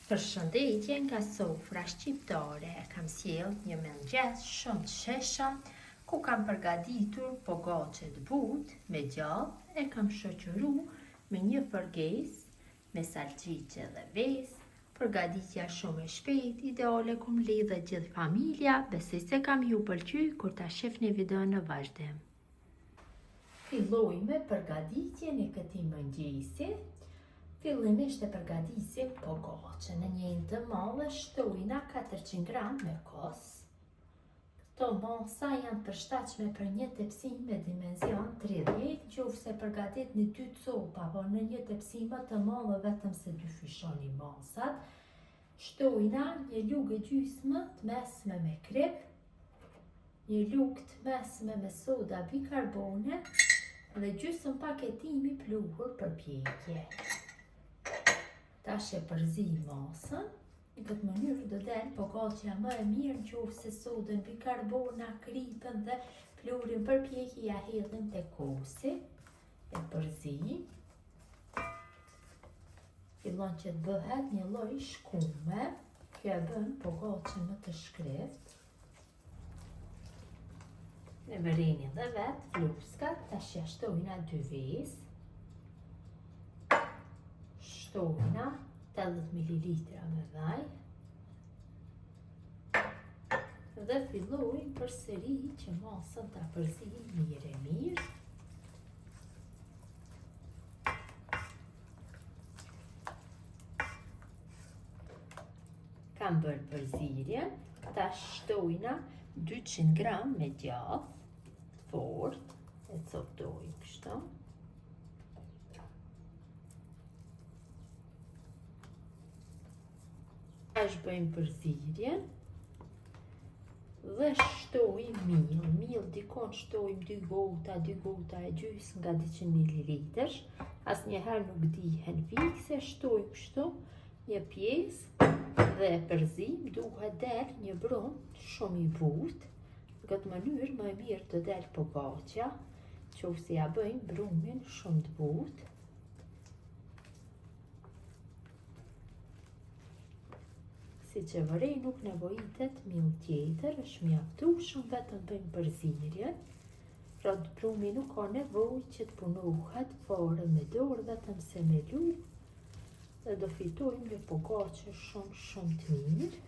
Përshëndetje nga sofra shqiptare, kam sjell një mëngjes shumë të sheshëm, ku kam përgatitur pogaçe të butë me djathë, e kam shoqëru me një përgesë me salcice dhe vezë. Përgatitja shumë e shpejtë, ideale ku mlidhet gjithë familja, besoj se kam ju pëlqy kur ta shihni videon në vazhdim. Filloj me përgatitjen e këtij mëngjesi. Fillimisht e përgatisim pogaçen. Në një të madhe shtojna 400 gram me kos. Këto masa janë përshtatshme për një tepsi me dimension 30, qofse përgatitni 2 copa, por në një tepsi më të madhe vetëm se 2 fyshoni masat. Shtojna një lugë gjysmë të mesme me krip, një lugë të mesme me soda bikarbone dhe gjysmë paketimi pluhur për pjekje. Tash e përzi masën, në këtë mënyrë do del pogaçja më e mirë nëse sodën bikarbona, kripën dhe pluhurin për pjekje ja hedhim te kosi. E përzi. Fillon që të bëhet një lloj shkume, kjo e bën pogaçen më të shkreft. Ne vërini dhe vet fluskat, tash ja shtojna 2 vezë. Shtojna 80 ml me vaj dhe fillojmë përsëri që masën ta përzijmë mirë. Kam bërë përzirjen, tash shtojna 200 gram me djathë fort, e coptojmë kështu. Tash bëjmë përzirjen dhe shtojmë miell dikon shtojmë 2 gota e gjysmë nga 200 ml. Asnjëherë nuk dihen fikse, shtojmë kështu një pjesë dhe e përzim, duhet del një brum shumë i butë. Në këtë mënyrë më e mirë të del pogaçja, qofse ja bëjmë brumin shumë të butë. Si që vërej nuk nevojitet miell tjetër, është mjaftueshëm vetëm bëjmë përzirjen. Pra brumi nuk ka nevojë që të punohet fare me dorë, vetëm se me lugë dhe do fitojmë një pogaçe shumë të mirë.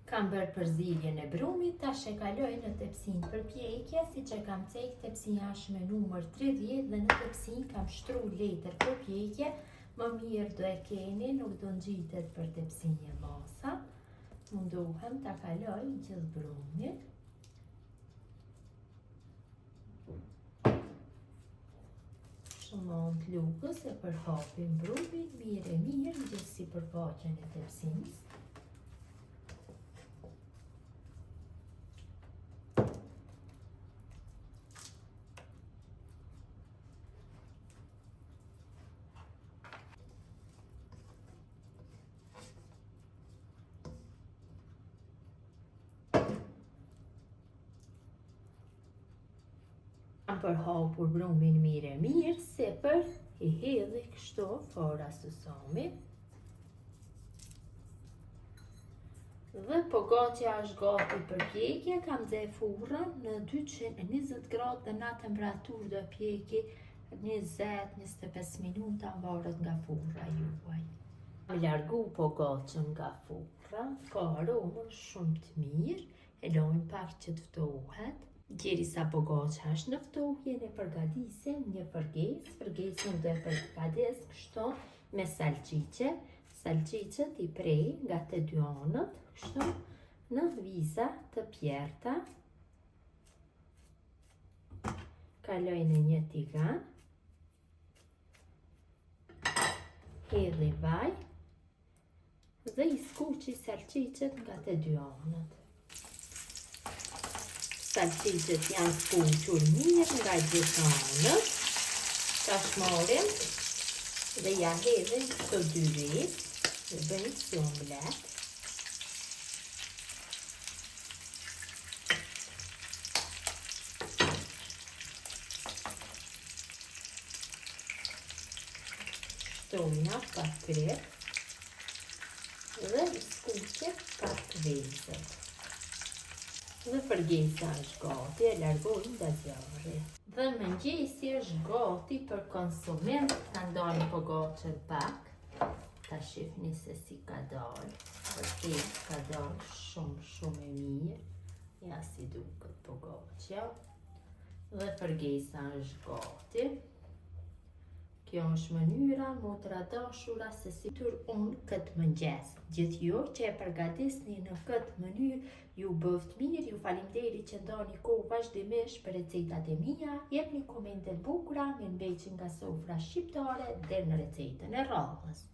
Kam bërë përzirjen e brumit, tash e kaloj në tepsinë për pjekje, siç e kam cekë tepsia është me numër 30 dhe në tepsinë kam shtru letër për pjekje. Më mirë do e keni, nuk do ngjitet për tepsinë e masa. Mundohem ta kaloj gjithë brumin. Shumon lugës e përhapim brumin mirë gjithësi përfaqen e tepsisë. Kam përhapur brumin mirë, sipër i hedhi kështu fora susami. Dhe pogaçja është gati për pjekje, kam nxjerr furrën në 220 gradë dhe në temperaturë do pjeki 20-25 minuta, varet nga furra juaj. Kam largu pogaçën nga furra, ka aromën shumë të mirë, e lojmë pak që të ftohet. Derisa pogaçja është në ftohje, ne përgatisim një përgesë. Përgesën do e përgatis kështu me salcice. Salcicet i prej nga të dy anët, kështu në viza të pjerta. Kaloj në një tigan. Hedhi vaj dhe i skuqi salcicet nga të dy anët. Salcicet janë skuqur mirë nga gjithë anët. Tash marrim dhe ja hedhim këto 2 vezë dhe bëjmë si omlet. shonja pa krep dhe skuqe pa kvezet. Dhe përgjesa është gati, e largojmë nga zjarri. Dhe mëngjesi është gati për konsumim, ka ndalë po gaçet pak. Ta shihni se si ka dalë. Përgjesa ka dalë shumë e mirë. Ja si duket po gaçja. Dhe përgjesa është gati. Kjo është mënyra, motra dashura, se si tur unë këtë mëngjes. Gjithë ju që e përgatisni në këtë mënyrë, ju bëft mirë, ju faleminderit që ndani kohë vazhdimisht për recetat e mia. Jepni komente të bukura me mbeqen nga sofra shqiptare deri në recetën e radhës.